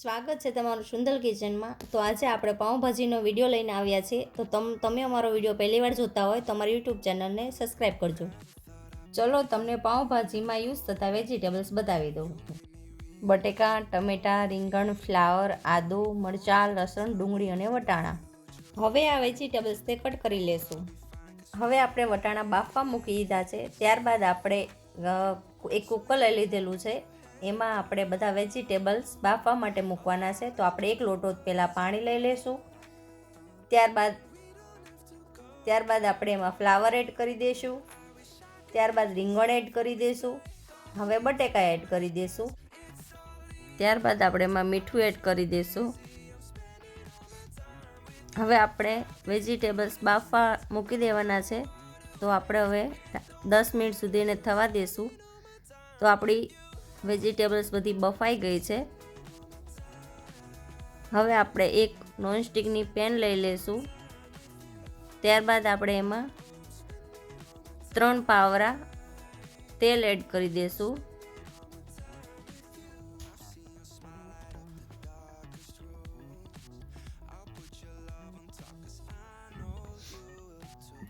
સ્વાગત છે તમારું સુંદર કિચનમાં। તો આજે આપણે પાઉંભાજીનો વિડીયો લઈને આવ્યા છીએ। તો તમે અમારો વિડીયો પહેલી વાર જોતા હોય તો અમારી યુટ્યુબ ચેનલને સબસ્ક્રાઈબ કરજો। ચલો તમને પાઉંભાજીમાં યુઝ થતા વેજીટેબલ્સ બતાવી દઉં। બટેકા, ટમેટાં, રીંગણ, ફ્લાવર, આદુ, મરચાં, લસણ, ડુંગળી અને વટાણા। હવે આ વેજીટેબલ્સને કટ કરી લેશું। હવે આપણે વટાણા બાફવા મૂકી દીધા છે। ત્યારબાદ આપણે એક કુકર લઈ લીધેલું છે। એમાં આપણે બધા વેજીટેબલ્સ બાફવા માટે મૂકવાના છે। તો આપણે એક લોટો પહેલાં પાણી લઈ લઈશું। ત્યારબાદ આપણે એમાં ફ્લાવર એડ કરી દઈશું। ત્યારબાદ રીંગણ એડ કરી દઈશું। હવે બટેકા એડ કરી દઈશું। ત્યારબાદ આપણે એમાં મીઠું એડ કરી દઈશું। હવે આપણે વેજીટેબલ્સ બાફવા મૂકી દેવાના છે। તો આપણે હવે 10 મિનિટ સુધી એને થવા દઈશું। તો આપણી વેજીટેબલ્સ બધી બફાઈ ગઈ છે। હવે આપણે એક નોનસ્ટિકની પેન લઈ લઈશું। ત્યારબાદ આપણે એમાં 3 પાવરા તેલ એડ કરી દઈશું।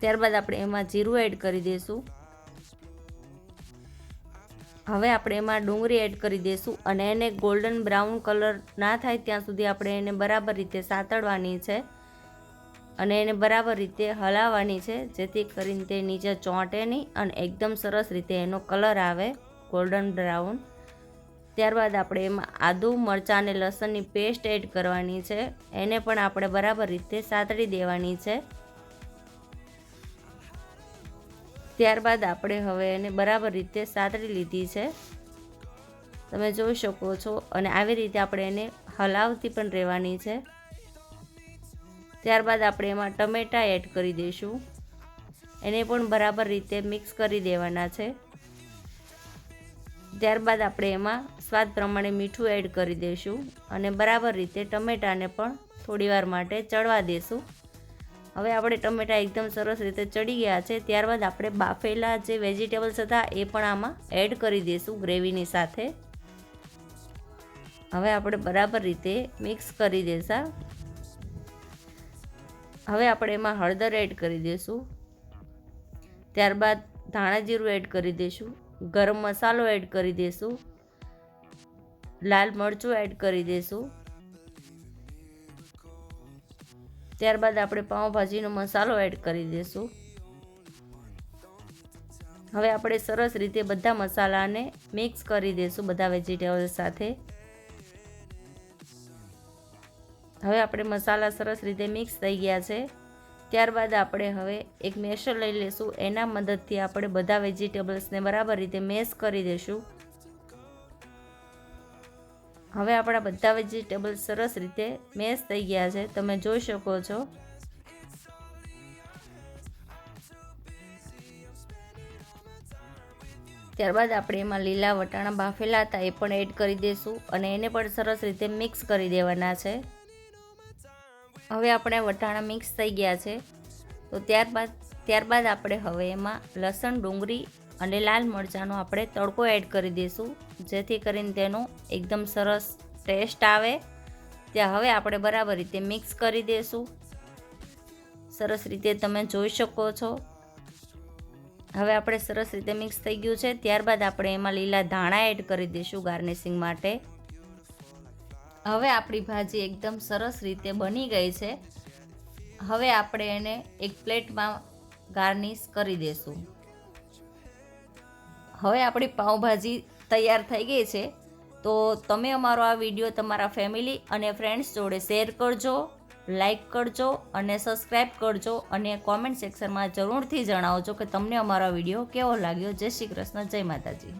ત્યારબાદ આપણે એમાં જીરું એડ કરી દઈશું। હવે આપણે એમાં ડુંગળી એડ કરી દઈશું અને એને ગોલ્ડન બ્રાઉન કલર ના થાય ત્યાં સુધી આપણે એને બરાબર રીતે સાતળવાની છે અને એને બરાબર રીતે હલાવવાની છે, જેથી કરીને તે નીચે ચોંટે નહીં અને એકદમ સરસ રીતે એનો કલર આવે ગોલ્ડન બ્રાઉન। ત્યારબાદ આપણે એમાં આદુ, મરચાં અને લસણની પેસ્ટ એડ કરવાની છે। એને પણ આપણે બરાબર રીતે સાતળી દેવાની છે। ત્યારબાદ આપણે હવે એને બરાબર રીતે સાતળી લીધી છે, તમે જોઈ શકો છો। અને આવી રીતે આપણે એને હલાવતી પણ રહેવાની છે। ત્યારબાદ આપણે એમાં ટમેટાં એડ કરી દઈશું। એને પણ બરાબર રીતે મિક્સ કરી દેવાના છે। ત્યારબાદ આપણે એમાં સ્વાદ પ્રમાણે મીઠું એડ કરી દઈશું અને બરાબર રીતે ટમેટાને પણ થોડીવાર માટે ચડવા દઈશું। હવે આપણે ટમેટાં એકદમ સરસ રીતે ચડી ગયા છે। ત્યારબાદ આપણે બાફેલા જે વેજીટેબલ્સ હતા એ પણ આમાં એડ કરી દઈશું ગ્રેવીની સાથે। હવે આપણે બરાબર રીતે મિક્સ કરી દઈશું। હવે આપણે એમાં હળદર એડ કરી દઈશું। ત્યારબાદ ધાણા જીરું એડ કરી દઈશું। ગરમ મસાલો એડ કરી દઈશું। લાલ મરચું એડ કરી દઈશું। ત્યારબાદ આપણે પાઉંભાજીનો મસાલો એડ કરી દઈશું। હવે આપણે સરસ રીતે બધા મસાલાને મિક્સ કરી દઈશું બધા વેજીટેબલ્સ સાથે। હવે આપણે મસાલા સરસ રીતે મિક્સ થઈ ગયા છે। ત્યારબાદ આપણે હવે એક મેશર લઈ લઈશું। એના મદદથી આપણે બધા વેજીટેબલ્સને બરાબર રીતે મેશ કરી દઈશું। હવે આપણા બધા વેજીટેબલ્સ સરસ રીતે મેશ થઈ ગયા છે, તમે જોઈ શકો છો। ત્યારબાદ આપણે એમાં લીલા વટાણા બાફેલા હતા એ પણ એડ કરી દઈશું અને એને પણ સરસ રીતે મિક્સ કરી દેવાના છે। હવે આપણે વટાણા મિક્સ થઈ ગયા છે। તો ત્યારબાદ આપણે હવે એમાં લસણ, ડુંગળી અને લાલ મરચાંનો આપણે તડકો એડ કરી દઈશું, જેથી કરીને તેનો એકદમ સરસ ટેસ્ટ આવે। ત્યાં હવે આપણે બરાબર રીતે મિક્સ કરી દઈશું, સરસ રીતે તમે જોઈ શકો છો। હવે આપણે સરસ રીતે મિક્સ થઈ ગયું છે। ત્યારબાદ આપણે એમાં લીલા ધાણા એડ કરી દઈશું ગાર્નિશિંગ માટે। હવે આપણી ભાજી એકદમ સરસ રીતે બની ગઈ છે। હવે આપણે એને એક પ્લેટમાં ગાર્નિશ કરી દઈશું। હવે આપણી પાઉંભાજી તૈયાર થઈ ગઈ છે। તો તમે અમારો આ વિડીયો તમારા ફેમિલી અને ફ્રેન્ડ્સ જોડે શેર કરજો, લાઈક કરજો અને સબસ્ક્રાઈબ કરજો અને કોમેન્ટ સેક્શનમાં જરૂરથી જણાવજો કે તમને અમારો વિડીયો કેવો લાગ્યો। જય શ્રી કૃષ્ણ, જય માતાજી।